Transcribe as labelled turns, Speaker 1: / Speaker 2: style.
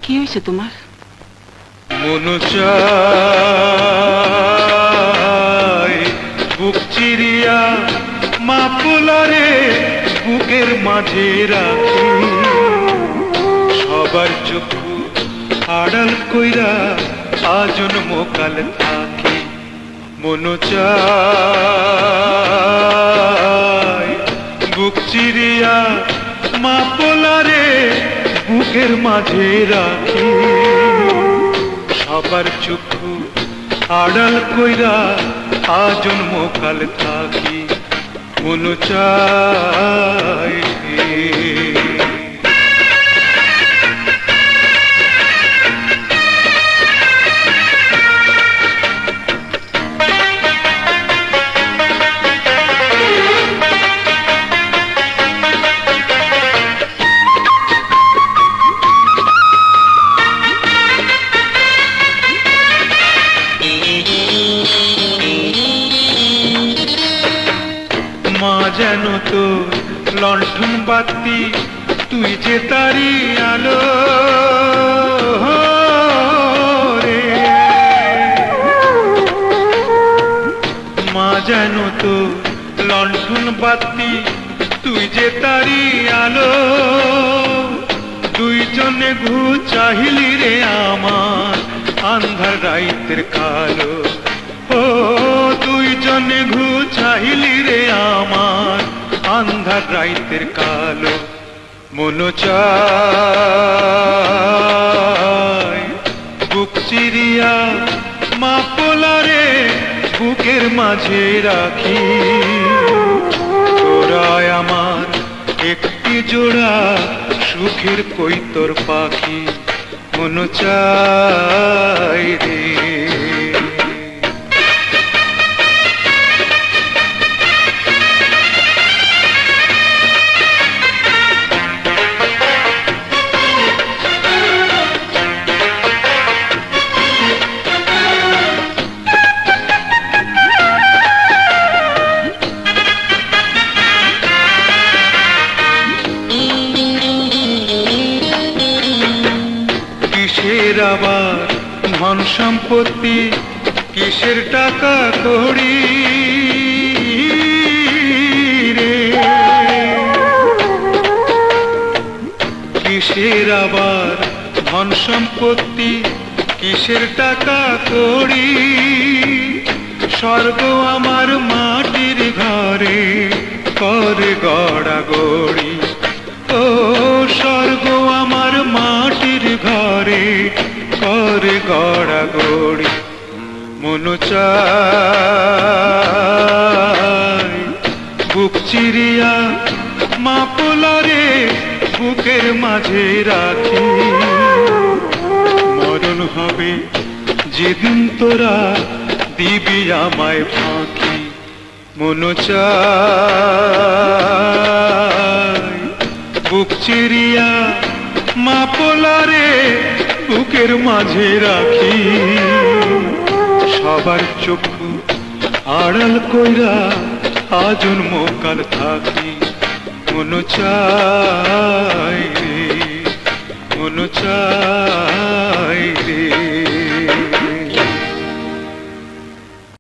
Speaker 1: কি হয়েছে তোমার?
Speaker 2: মন চায় বুক চিরিয়া মা পোলারে বুকের মাঝে রাখি, সবার চক্ষু আড়াল কইরা আজন্ম কাল থাকি। মন চায় বুক চিরিয়া মা পোলারে বুকের মাঝে রাখি, সবার চক্ষু আড়াল কইরা আজন্ম কাল থাকি। মন চায় মা যেন তো লণ্ঠন বাতি, তুই যে তারি আলো রে। মা যেন তো লণ্ঠন বাতি, তুই যে তারি আলো। দুইজনে ঘু চাহিলি রে আমার আন্ধার রাইতের কালো। ও দুইজনে ঘু চাহিলি রে আমার আন্ধার রাইতের কালো। মন চায় বুক চিরিয়া মা পোলারে বুকের মাঝে রাখি, তোরাই আমার একটি জোড়া সুখের কৈতর পাখি। মন চায় রে কিসের আবার ধন সম্পত্তি, কিসের টাকা কড়ি রে। কিসের আবার ধন সম্পত্তি, কিসের টাকা কড়ি। স্বর্গ আমার মাটির ঘরে করে গড়া গড়ি। ও স্বর্গ আমার মাটির ঘরে করে গড়া গড়ি। মন চায় বুক চিরিয়া মা পোলারে বুকের মাঝে রাখি, মরণ হবে যেদিন তোরা দিবি আমায় ফাঁকি। মন চায় বুক চিরিয়া মা পোলারে বুকের মাঝে রাখি, সবার চক্ষু আড়াল কইরা আজন্ম কাল থাকি। মন চায় রে, মন চায় রে।